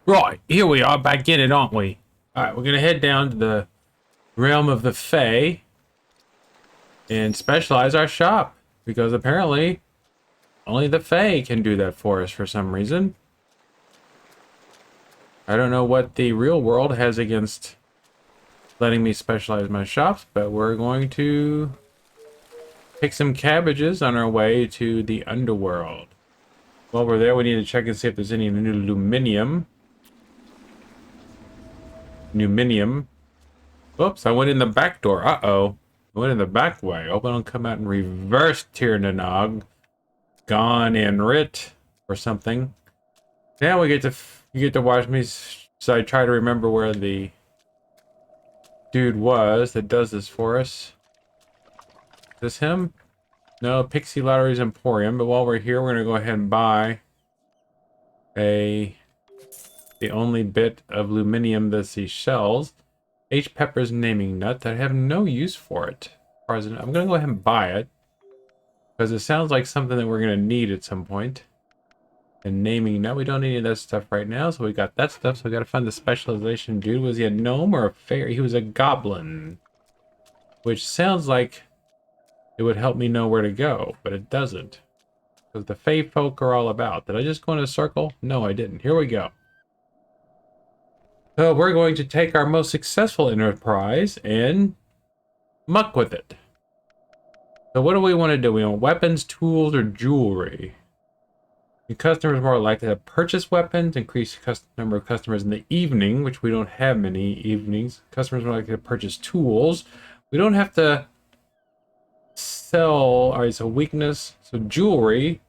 Right, here we are back in it, aren't we? Alright, we're gonna head down to the realm of the Fae and specialize our shop. Because apparently, only the Fae can do that for us for some reason. I don't know what the real world has against letting me specialize my shops, but we're going to pick some cabbages on our way to the underworld. While we're there, we need to check and see if there's any new aluminium. Numinium. Oops, I went in the back door. Uh-oh. I went in the back way. Hope I don't come out in reverse Tirnanog. Gone and writ or something. Now we get to you get to watch me so I try to remember where the dude was that does this for us. Is this him? No, Pixie Lottery's Emporium, but while we're here we're gonna go ahead and buy the only bit of aluminium that he sells. H. Pepper's naming nut. I have no use for it. As far as I'm gonna go ahead and buy it. Because it sounds like something that we're gonna need at some point. And naming nut, we don't need any of that stuff right now, so we got that stuff, so we gotta find the specialization dude. Was he a gnome or a fairy? He was a goblin. Which sounds like it would help me know where to go, but it doesn't. Because the Fae folk are all about. Did I just go in a circle? No, I didn't. Here we go. So we're going to take our most successful enterprise and muck with it. So what do we want to do? We want weapons, tools, or jewelry? The customers are more likely to purchase weapons, increase number of customers in the evening, which we don't have many evenings. Customers are more likely to purchase tools. We don't have to sell, all right, so weakness, so jewelry.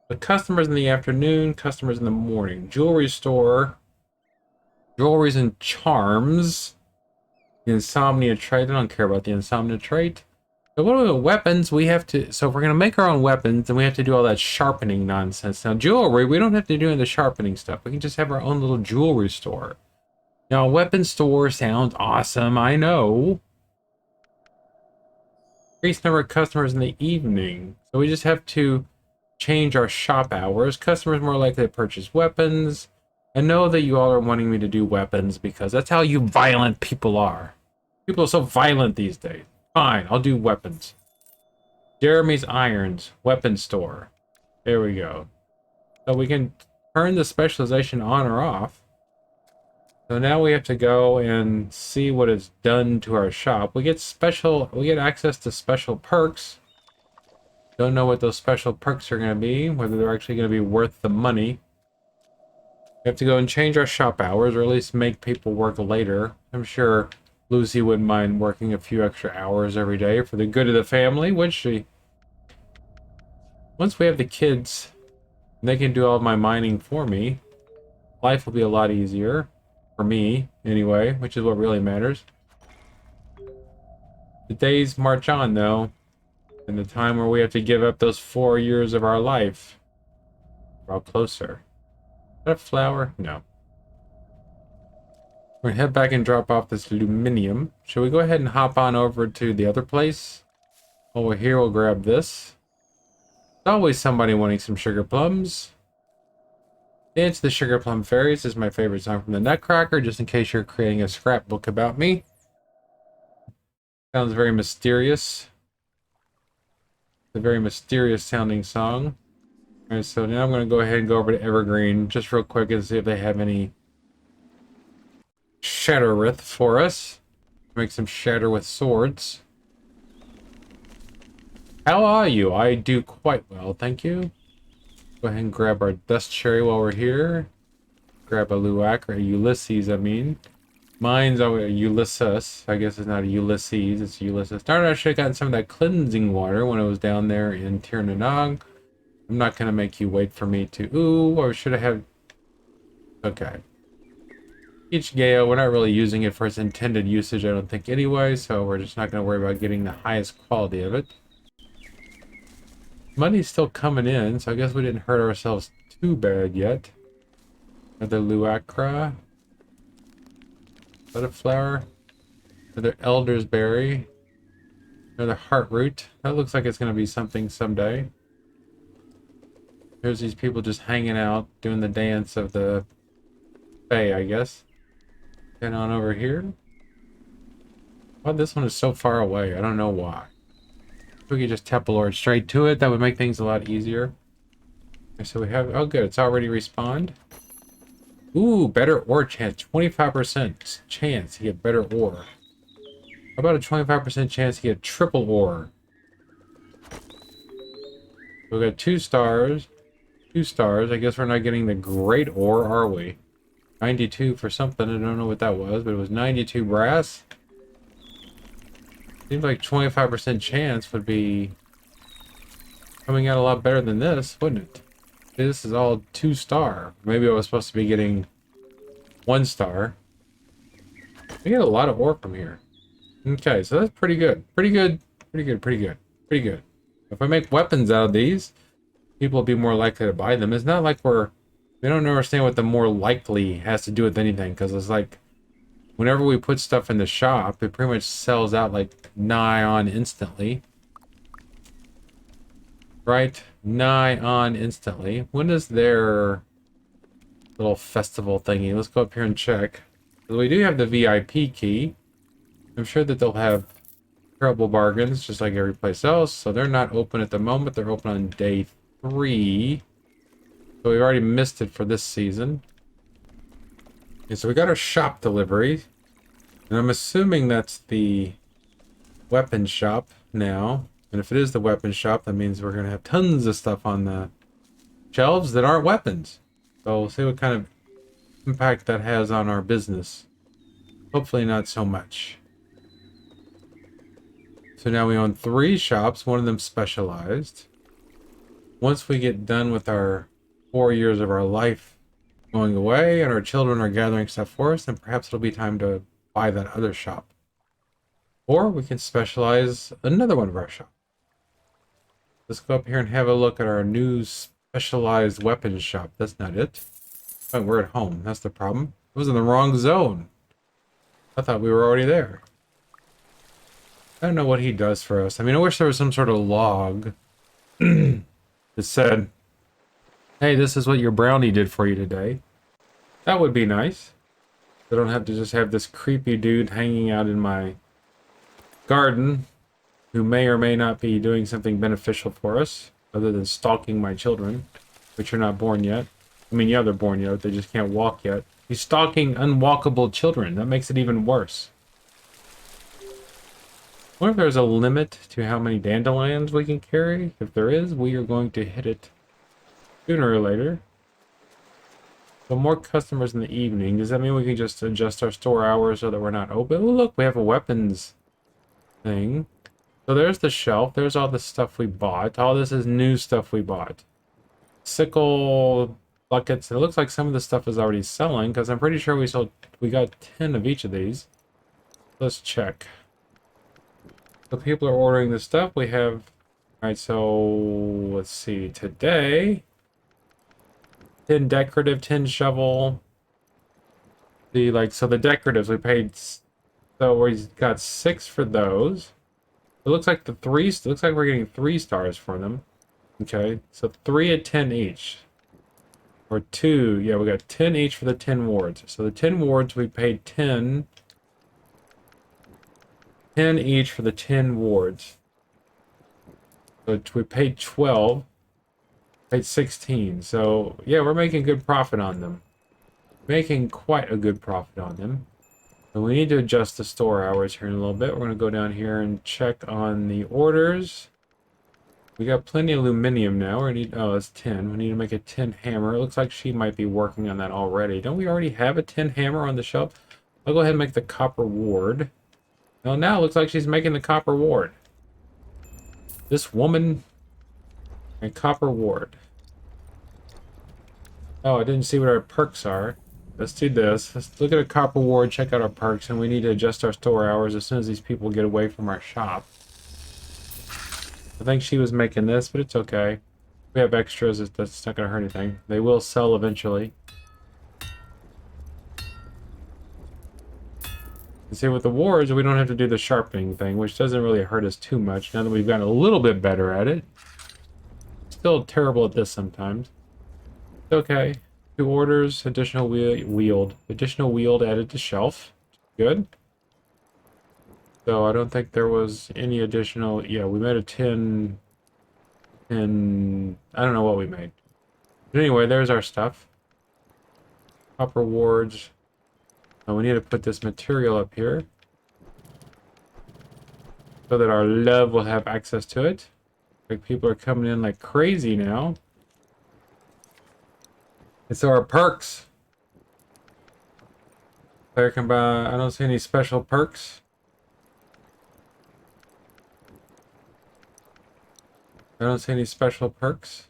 The customers in the afternoon, customers in the morning. Jewelry store. Jewelries and charms. The insomnia trait. I don't care about the insomnia trait. So what are the weapons? We have to. So if we're gonna make our own weapons, then we have to do all that sharpening nonsense. Now jewelry, we don't have to do any of the sharpening stuff. We can just have our own little jewelry store. Now a weapon store sounds awesome. I know. Increase number of customers in the evening. So we just have to change our shop hours. Customers more likely to purchase weapons. I know that you all are wanting me to do weapons because that's how you violent people are. People are so violent these days. Fine, I'll do weapons. Jeremy's Irons, weapon store. There we go. So we can turn the specialization on or off. So now we have to go and see what it's done to our shop. We get access to special perks. Don't know what those special perks are going to be, whether they're actually going to be worth the money. We have to go and change our shop hours, or at least make people work later. I'm sure Lucy wouldn't mind working a few extra hours every day for the good of the family, which she... Once we have the kids, they can do all my mining for me. Life will be a lot easier. For me, anyway, which is what really matters. The days march on, though. And the time where we have to give up those 4 years of our life. We're all closer. Is that a flower? No. We're gonna head back and drop off this aluminium. Shall we go ahead and hop on over to the other place? While we're here, we'll grab this. There's always somebody wanting some sugar plums. Dance the Sugar Plum Fairies is my favorite song from the Nutcracker, just in case you're creating a scrapbook about me. Sounds very mysterious. It's a very mysterious sounding song. Alright, so now I'm going to go ahead and go over to Evergreen just real quick and see if they have any Shatterwrath for us. Make some shatter with swords. How are you? I do quite well, thank you. Go ahead and grab our dust cherry while we're here. Grab a Luac, or a Ulysses, I mean. Mine's a Ulysses. I guess it's not a Ulysses, it's Ulysses. Darn it, I should have gotten some of that cleansing water when I was down there in Tirnanog. I'm not going to make you wait for me to... Ooh, or should I have... Okay. Each Gale, we're not really using it for its intended usage, I don't think, anyway, so we're just not going to worry about getting the highest quality of it. Money's still coming in, so I guess we didn't hurt ourselves too bad yet. Another Luacra. Another flower. Another Elder's Berry. Another Heartroot. That looks like it's going to be something someday. There's these people just hanging out, doing the dance of the bay, I guess. Get on over here. Why this one is so far away? I don't know why. If we could just teleport straight to it, that would make things a lot easier. Okay, so we have, oh good, it's already respawned. Ooh, better ore chance. 25% chance to get better ore. How about a 25% chance to get triple ore? We got 2 stars. 2 stars. I guess we're not getting the great ore, are we? 92 for something. I don't know what that was, but it was 92 brass. Seems like 25% chance would be coming out a lot better than this, wouldn't it? This is all 2 star. Maybe I was supposed to be getting 1 star. We get a lot of ore from here. Okay, so that's pretty good. Pretty good. Pretty good. Pretty good. Pretty good. If I make weapons out of these, people will be more likely to buy them. It's not like we don't understand what the more likely has to do with anything, because it's like whenever we put stuff in the shop, it pretty much sells out like nigh on instantly. Right? Nigh on instantly. When is their little festival thingy? Let's go up here and check. We do have the VIP key. I'm sure that they'll have terrible bargains just like every place else. So they're not open at the moment. They're open on day 3. So we've already missed it for this season. Okay, so we got our shop delivery. And I'm assuming that's the weapon shop now. And if it is the weapon shop, that means we're going to have tons of stuff on the shelves that aren't weapons. So we'll see what kind of impact that has on our business. Hopefully not so much. So now we own 3 shops, one of them specialized. Once we get done with our 4 years of our life going away and our children are gathering stuff for us, then perhaps it'll be time to buy that other shop. Or we can specialize another one of our shops. Let's go up here and have a look at our new specialized weapons shop. That's not it. Oh, we're at home. That's the problem. It was in the wrong zone. I thought we were already there. I don't know what he does for us. I mean, I wish there was some sort of log that said, hey, this is what your brownie did for you today. That would be nice. I don't have to just have this creepy dude hanging out in my garden who may or may not be doing something beneficial for us, other than stalking my children, which are not born yet. I mean, yeah, they're born yet, they just can't walk yet. He's stalking unwalkable children. That makes it even worse. I wonder if there's a limit to how many dandelions we can carry. If there is, we are going to hit it sooner or later. So more customers in the evening. Does that mean we can just adjust our store hours so that we're not open? Oh, look, we have a weapons thing. So there's the shelf. There's all the stuff we bought. All this is new stuff we bought. Sickle, buckets. It looks like some of the stuff is already selling, because I'm pretty sure we got 10 of each of these. Let's check. So people are ordering this stuff. We have, all right, so let's see. Today, 10 decorative, 10 shovel. So the decoratives we paid, so we got 6 for those. It looks like looks like we're getting 3 stars for them. Okay, so 3 at 10 each. Or 2, yeah, we got 10 each for the 10 wards. So the 10 wards we paid 10 each for the 10 wards. So we paid 12, paid 16. So yeah, we're making good profit on them. Making quite a good profit on them. And we need to adjust the store hours here in a little bit. We're going to go down here and check on the orders. We got plenty of aluminium now. We need, oh, it's 10. We need to make a 10 hammer. It looks like she might be working on that already. Don't we already have a 10 hammer on the shelf? I'll go ahead and make the copper ward. Well, now it looks like she's making the copper ward. This woman and copper ward. Oh, I didn't see what our perks are. Let's do this. Let's look at a copper ward, check out our perks, and we need to adjust our store hours as soon as these people get away from our shop. I think she was making this, but it's okay. If we have extras, that's not going to hurt anything. They will sell eventually. And see, with the wards, we don't have to do the sharpening thing, which doesn't really hurt us too much now that we've gotten a little bit better at it. Still terrible at this sometimes. It's okay. 2 orders, additional additional wield added to shelf. Good. So I don't think there was any additional. Yeah, we made a 10. And I don't know what we made. But anyway, there's our stuff. Top rewards. Now we need to put this material up here so that our love will have access to it. Like people are coming in like crazy now. And so our perks. Player can buy. I don't see any special perks. I don't see any special perks.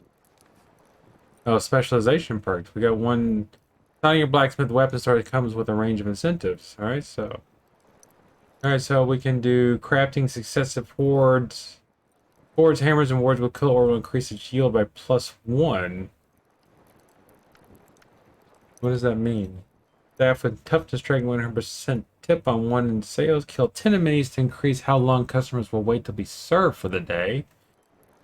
Oh, specialization perks. We got one. Signing your blacksmith weapon store comes with a range of incentives. Alright, so we can do crafting successive fords. Fords, hammers, and wards with kill or will increase its yield by +1. What does that mean? Staff with toughness strength 100% tip on 1 in sales. Kill 10 enemies to increase how long customers will wait to be served for the day.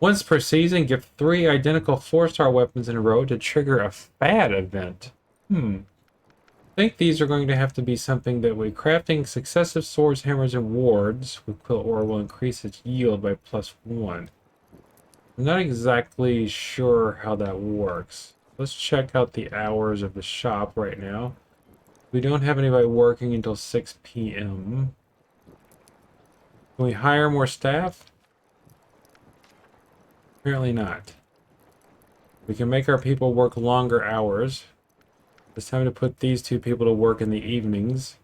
Once per season, give 3 identical 4-star weapons in a row to trigger a fad event. I think these are going to have to be something that we crafting successive swords, hammers, and wards with quill ore will increase its yield by +1. I'm not exactly sure how that works. Let's check out the hours of the shop right now. We don't have anybody working until 6 p.m. Can we hire more staff? Apparently not. We can make our people work longer hours. It's time to put these 2 people to work in the evenings.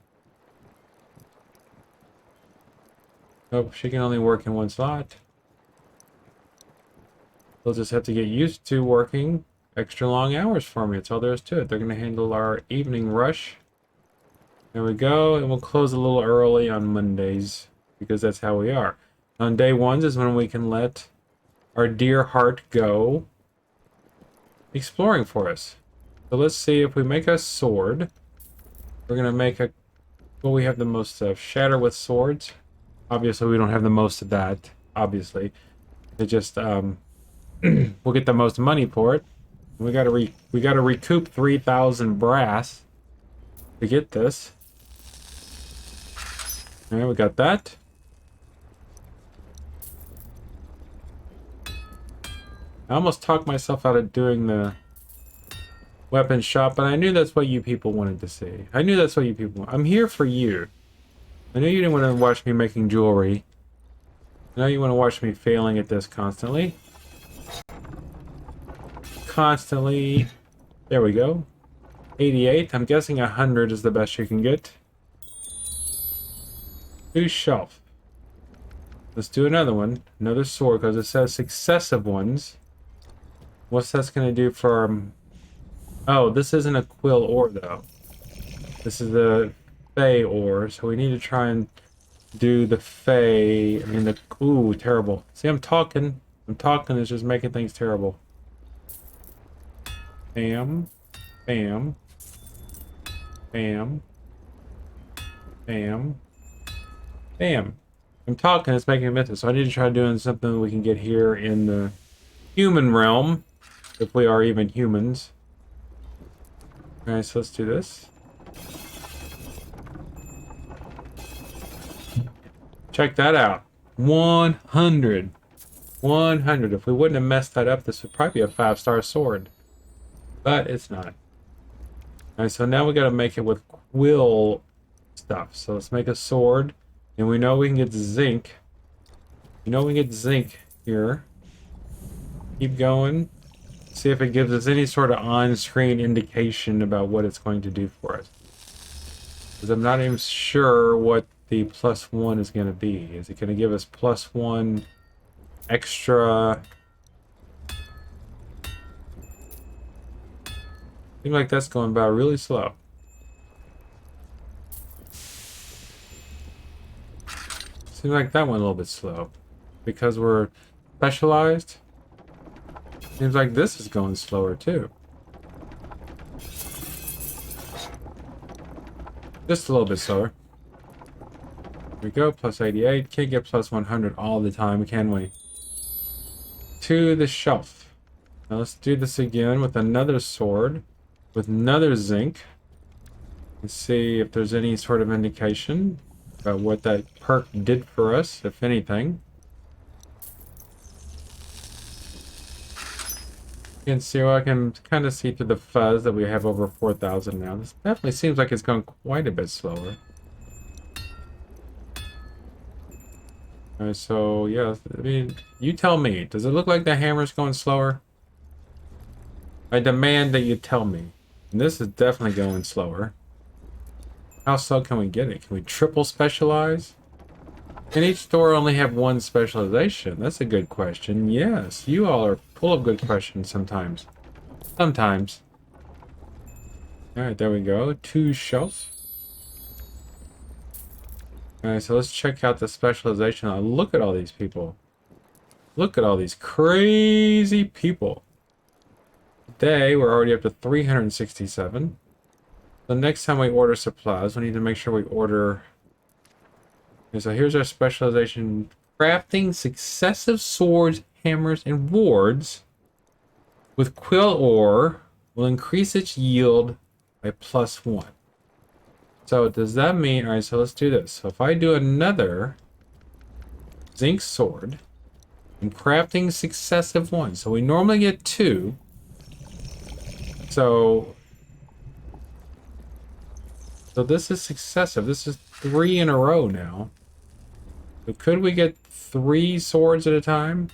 Nope, she can only work in 1 slot. They'll just have to get used to working extra long hours for me. That's all there is to it. They're going to handle our evening rush. There we go. And we'll close a little early on Mondays because that's how we are. On day 1s is when we can let our dear heart go exploring for us. So let's see if we make a sword. We're going to make a... What we have the most of. Shatter with swords. Obviously, we don't have the most of that. Obviously. It just... we'll get the most money for it. We gotta recoup 3,000 brass to get this. Alright, we got that. I almost talked myself out of doing the weapon shop, but I knew that's what you people wanted to see. I knew that's what you people want. I'm here for you. I know you didn't want to watch me making jewelry. I know you want to watch me failing at this constantly. There we go. 88. I'm guessing 100 is the best you can get. Do shelf. Let's do another one. Another sword, because it says successive ones. What's that's going to do for our... Oh, this isn't a quill ore, though. This is the fey ore, so we need to try and do the fey... I mean, the... Ooh, terrible. See, I'm talking. It's just making things terrible. Bam. Bam. Bam. Bam. Bam. I'm talking, it's making a method, so I need to try doing something we can get here in the human realm, if we are even humans. Alright, so let's do this. Check that out. 100. 100. If we wouldn't have messed that up, this would probably be a 5-star sword. But it's not. Alright, so now we gotta make it with quill stuff. So let's make a sword. And we know we can get zinc. You know we can get zinc here. Keep going. See if it gives us any sort of on-screen indication about what it's going to do for us. Because I'm not even sure what the +1 is going to be. Is it going to give us +1 extra? Seems like that's going by really slow. Seems like that went a little bit slow. Because we're specialized. Seems like this is going slower too. Just a little bit slower. Here we go, +88. Can't get +100 all the time, can we? To the shelf. Now let's do this again with another sword. with another zinc. Let's see if there's any sort of indication about what that perk did for us, if anything. You can see, well, I can kind of see through the fuzz that we have over 4,000 now. This definitely seems like it's going quite a bit slower. Alright, so yeah, I mean, you tell me. Does it look like the hammer's going slower? I demand that you tell me. And this is definitely going slower. How slow can we get it? Can we triple specialize? Can each store only have one specialization? That's a good question. Yes, you all are full of good questions sometimes. Sometimes. Alright, there we go. 2 shelves. Alright, so let's check out the specialization. Oh, look at all these people. Look at all these crazy people. Today, we're already up to 367. The next time we order supplies, we need to make sure we order... Okay, so here's our specialization. Crafting successive swords, hammers, and wards with quill ore will increase its yield by +1. So does that mean... Alright, so let's do this. So if I do another zinc sword, I'm crafting successive ones. So we normally get 2. So this is successive. This is 3 in a row now. So could we get 3 swords at a time?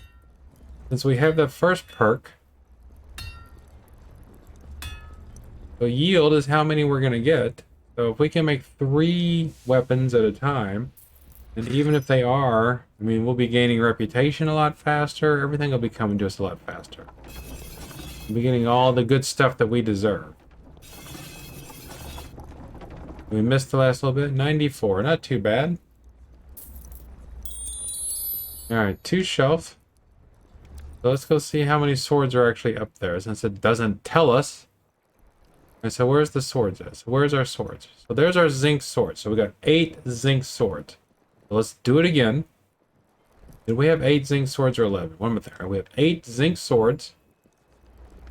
Since we have that first perk. So yield is how many we're going to get. So if we can make 3 weapons at a time, and even if they are, I mean, we'll be gaining reputation a lot faster. Everything will be coming to us a lot faster. We'll be getting all the good stuff that we deserve. We missed the last little bit. 94, not too bad. Alright, 2 shelf. So let's go see how many swords are actually up there, since it doesn't tell us. Alright, so where's the swords at? So where's our swords? So there's our zinc sword. So we got 8 zinc swords. So let's do it again. Did we have 8 zinc swords or 11? One more there. We have 8 zinc swords.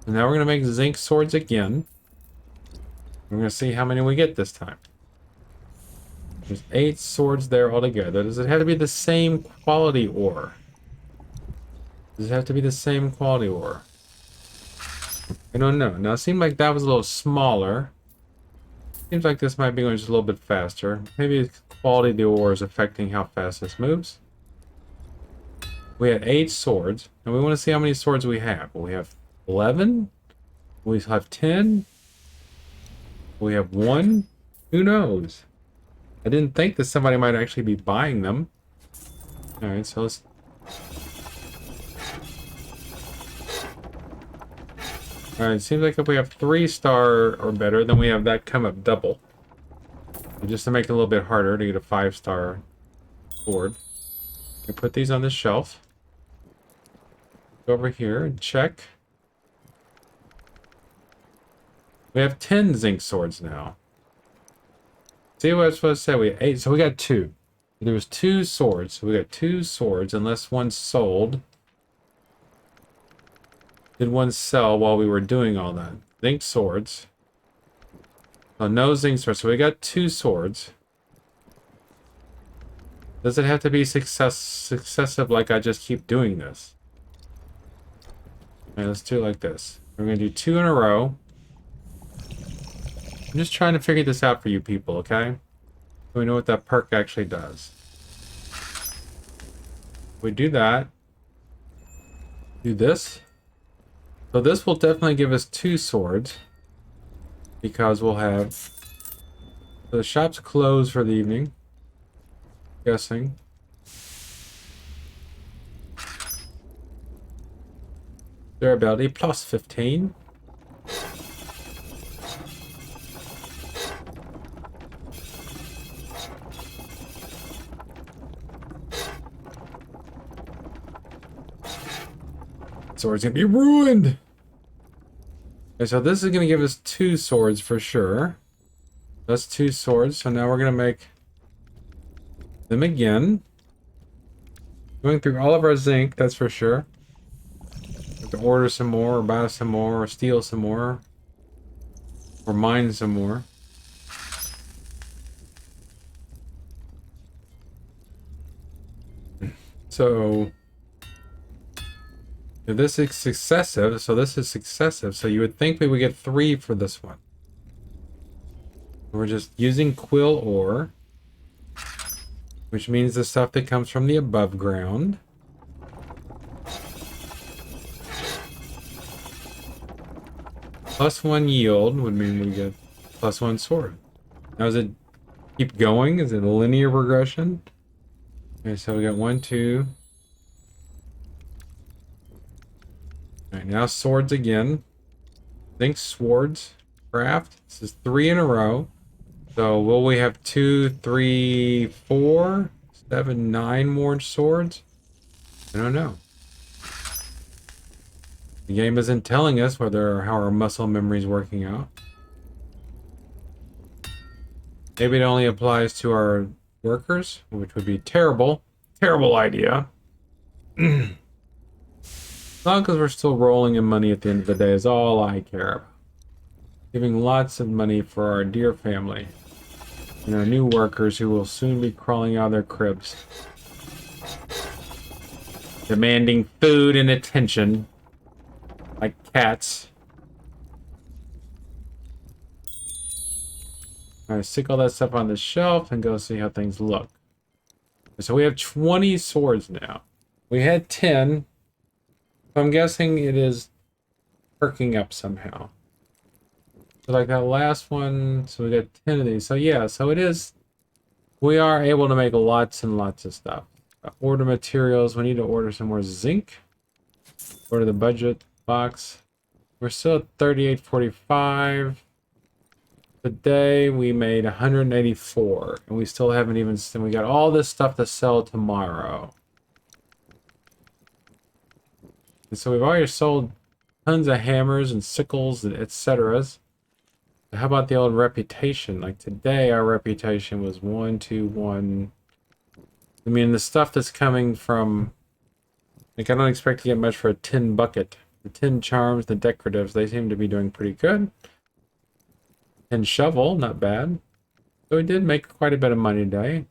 And now we're going to make zinc swords again. We're going to see how many we get this time. There's 8 swords there altogether. Does it have to be the same quality ore? Does it have to be the same quality ore? I don't know. Now it seemed like that was a little smaller. Seems like this might be going just a little bit faster. Maybe the quality of the ore is affecting how fast this moves. We had 8 swords, and we want to see how many swords we have. We have 11? We have 10? We have 1? Who knows? I didn't think that somebody might actually be buying them. Alright, so let's... Alright, it seems like if we have 3-star or better, then we have that come up double. And just to make it a little bit harder to get a 5-star sword. We put these on the shelf. Go over here and check. We have 10 zinc swords now. See what I was supposed to say? We had 8, so we got 2. There was 2 swords, so we got 2 swords, unless one sold. Did one sell while we were doing all that? Zinc swords. Oh, no zinc swords, so we got 2 swords. Does it have to be successive like I just keep doing this? Alright, let's do it like this. We're going to do 2 in a row. I'm just trying to figure this out for you people, okay? So we know what that perk actually does. We do that. Do this. So this will definitely give us 2 swords. Because we'll have... So the shop's closed for the evening. Guessing. Durability plus 15. Sword's gonna be ruined. Okay, so this is gonna give us 2 swords for sure. That's 2 swords. So now we're gonna make them again. Going through all of our zinc, that's for sure. We have to order some more, or buy some more, or steal some more. Or mine some more. So if this is successive, so this is successive, so you would think we would get 3 for this one. We're just using quill ore, which means the stuff that comes from the above ground. +1 yield would mean we get +1 sword. Now does it keep going? Is it a linear progression? Okay, so we got 1, 2. Alright, now swords again. Think swords. Craft. This is 3 in a row. So will we have 2, 3, 4, 7, 9 more swords? I don't know. The game isn't telling us whether how our muscle memory is working out. Maybe it only applies to our workers, which would be terrible. Terrible idea. As long as we're still rolling in money at the end of the day is all I care about. Giving lots of money for our dear family and our new workers who will soon be crawling out of their cribs, demanding food and attention like cats. Alright, stick all that stuff on the shelf and go see how things look. So we have 20 swords now. We had 10. So I'm guessing it is perking up somehow. So like that last one, so we got 10 of these. So yeah, so it is, we are able to make lots and lots of stuff. Order materials, we need to order some more zinc. Order the budget box. We're still at 38.45. Today we made 184, and we still haven't even, we got all this stuff to sell tomorrow. And so we've already sold tons of hammers and sickles and etc. How about the old reputation? Like today our reputation was 1, 2, 1. I mean the stuff that's coming from, like I don't expect to get much for a tin bucket. The tin charms, the decoratives, they seem to be doing pretty good. And shovel, not bad. So we did make quite a bit of money today.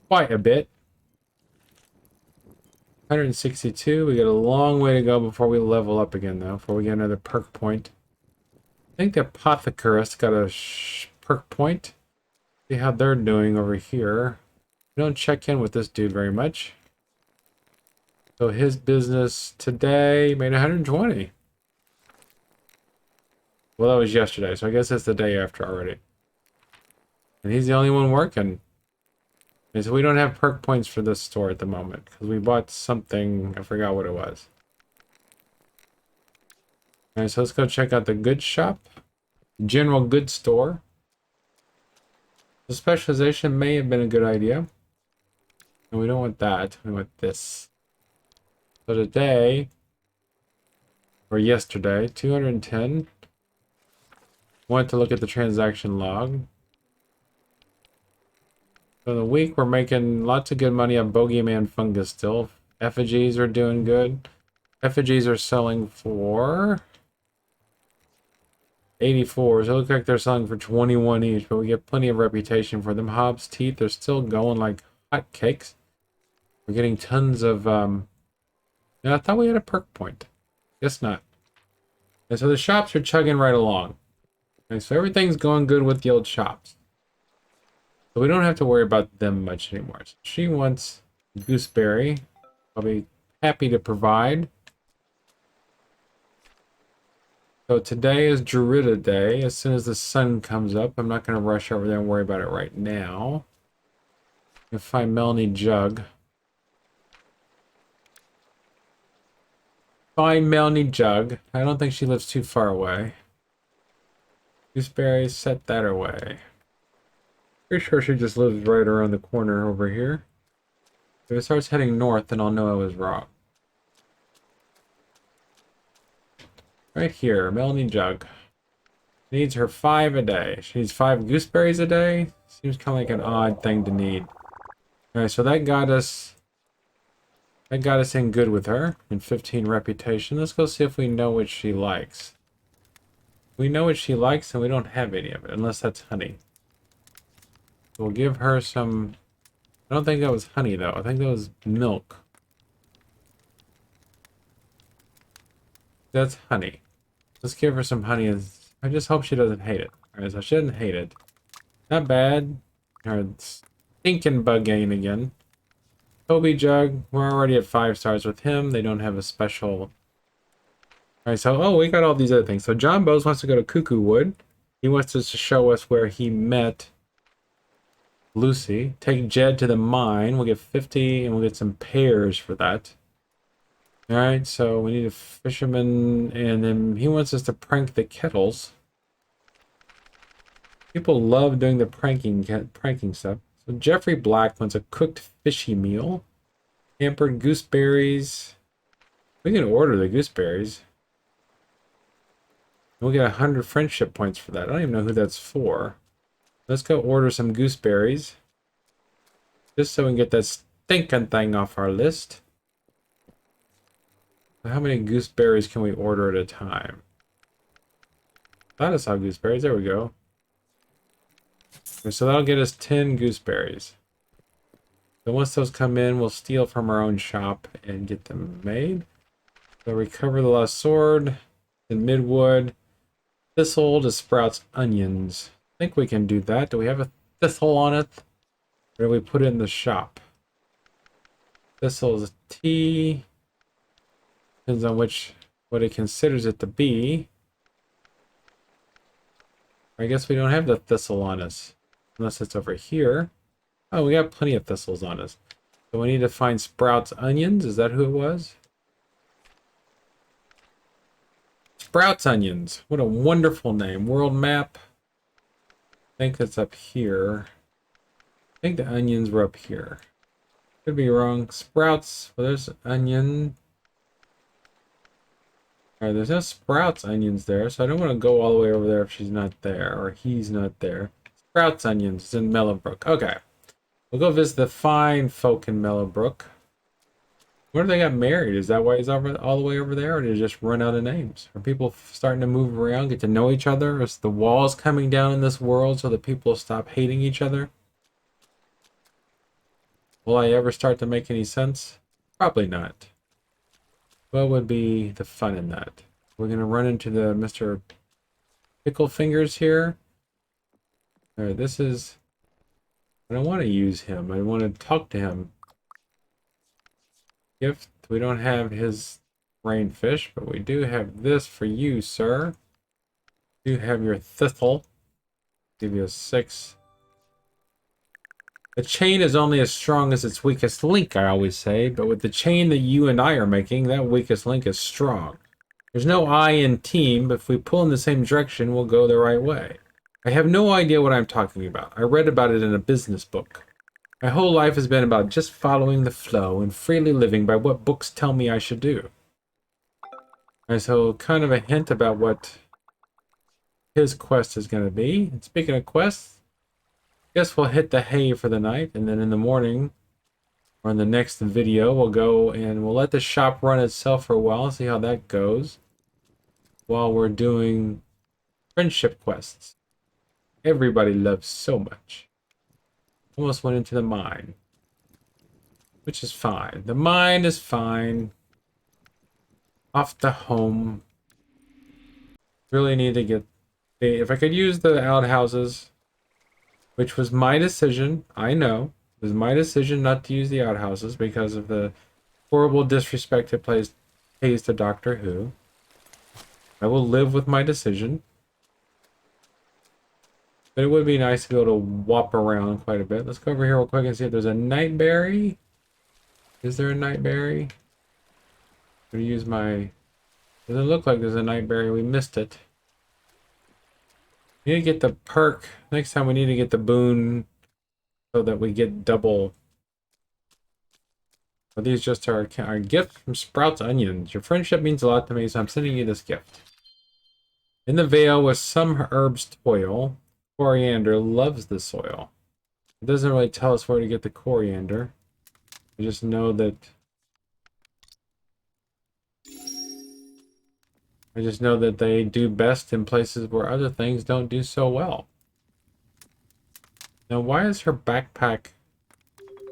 Quite a bit. 162. We got a long way to go before we level up again, though. Before we get another perk point. I think the apothecarist got a perk point. See how they're doing over here. We don't check in with this dude very much. So his business today made 120. Well, that was yesterday, so I guess it's the day after already. And he's the only one working. And so we don't have perk points for this store at the moment, because we bought something, I forgot what it was. Alright, so let's go check out the goods shop. General goods store. The specialization may have been a good idea. And we don't want that, we want this. So today, or yesterday, 210. Want to look at the transaction log. So in the week, we're making lots of good money on Bogeyman Fungus still. Effigies are doing good. Effigies are selling for 84. So it looks like they're selling for 21 each, but we get plenty of reputation for them. Hobbs teeth are still going like hot cakes. We're getting tons of yeah, I thought we had a perk point. Guess not. And so the shops are chugging right along. Okay, so everything's going good with the old shops. So we don't have to worry about them much anymore. So she wants gooseberry. I'll be happy to provide. So today is Druida Day. As soon as the sun comes up, I'm not going to rush over there and worry about it right now. You'll find Melanie Jug. Find Melanie Jug. I don't think she lives too far away. Gooseberry, set that away. Pretty sure she just lives right around the corner over here. If it starts heading north, then I'll know I was wrong. Right here, Melanie Jug. Needs her 5 a day. She needs 5 gooseberries a day. Seems kind of like an odd thing to need. Alright, so that got us in good with her. And 15 reputation. Let's go see if we know what she likes. We know what she likes and we don't have any of it, unless that's honey. We'll give her some... I don't think that was honey, though. I think that was milk. That's honey. Let's give her some honey. I just hope she doesn't hate it. Alright, so she doesn't hate it. Not bad. Her stinking bug gain again. Toby Jug, we're already at 5 stars with him. They don't have a special... Alright, so, oh, we got all these other things. So John Bose wants to go to Cuckoo Wood. He wants us to show us where he met Lucy. Take Jed to the mine. We'll get 50, and we'll get some pears for that. Alright, so we need a fisherman, and then he wants us to prank the kettles. People love doing the pranking stuff. So Jeffrey Black wants a cooked fishy meal. Hampered gooseberries. We can order the gooseberries. We'll get 100 friendship points for that. I don't even know who that's for. Let's go order some gooseberries. Just so we can get that stinking thing off our list. How many gooseberries can we order at a time? Thought I saw gooseberries. There we go. So that'll get us 10 gooseberries. So once those come in, we'll steal from our own shop and get them made. So recover the lost sword. In Midwood. Thistle to sprouts onions. I think we can do that. Do we have a thistle on it? Or do we put it in the shop? Thistle is tea. Depends on what it considers it to be. I guess we don't have the thistle on us. Unless it's over here. Oh, we got plenty of thistles on us. So we need to find Sprouts Onions. Is that who it was? Sprouts Onions. What a wonderful name. World map. I think it's up here. I think the onions were up here. Could be wrong. Sprouts. Well, there's onion. Alright, there's no Sprouts Onions there, so I don't want to go all the way over there if she's not there, or he's not there. Sprouts Onions is in Mellowbrook. Okay. We'll go visit the fine folk in Mellowbrook. What if they got married? Is that why he's over all the way over there, or did he just run out of names? Are people starting to move around, get to know each other? Is the walls coming down in this world so that people stop hating each other? Will I ever start to make any sense? Probably not. What would be the fun in that? We're going to run into the Mr. Pickle Fingers here. Alright, this is... I don't want to use him. I want to talk to him. Gift. We don't have his rainfish, but we do have this for you, sir. You have your thistle. Give you a 6. The chain is only as strong as its weakest link, I always say, but with the chain that you and I are making, that weakest link is strong. There's no I in team, but if we pull in the same direction, we'll go the right way. I have no idea what I'm talking about. I read about it in a business book. My whole life has been about just following the flow and freely living by what books tell me I should do. And so, kind of a hint about what his quest is going to be. And speaking of quests, guess we'll hit the hay for the night, and then in the morning, or in the next video, we'll go and we'll let the shop run itself for a while, see how that goes, while we're doing friendship quests. Everybody loves so much. Almost went into the mine, which is fine. The mine is fine. Off to home. Really need to get... If I could use the outhouses... Which was my decision, I know. It was my decision not to use the outhouses because of the horrible disrespect it pays to Doctor Who. I will live with my decision. But it would be nice to be able to whop around quite a bit. Let's go over here real quick and see if there's a nightberry. Is there a nightberry? I'm going to use my... Doesn't look like there's a nightberry. We missed it. We need to get the perk. Next time we need to get the boon so that we get double. Are these just our gift from Sprouts Onions? Your friendship means a lot to me, so I'm sending you this gift. In the vale with some herbs toil, coriander loves the soil. It doesn't really tell us where to get the coriander. We just know that... I just know that they do best in places where other things don't do so well. Now, why is her backpack...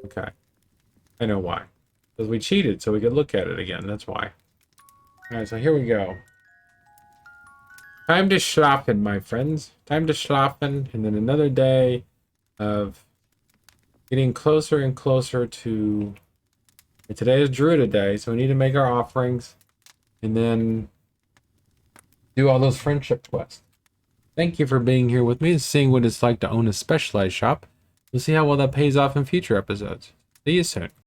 Okay. I know why. Because we cheated so we could look at it again. That's why. Alright, so here we go. Time to schlafen, my friends. Time to schlafen. And then another day of getting closer and closer to... Today is Druid Day, so we need to make our offerings. And then do all those friendship quests. Thank you for being here with me and seeing what it's like to own a specialized shop. We'll see how well that pays off in future episodes. See you soon.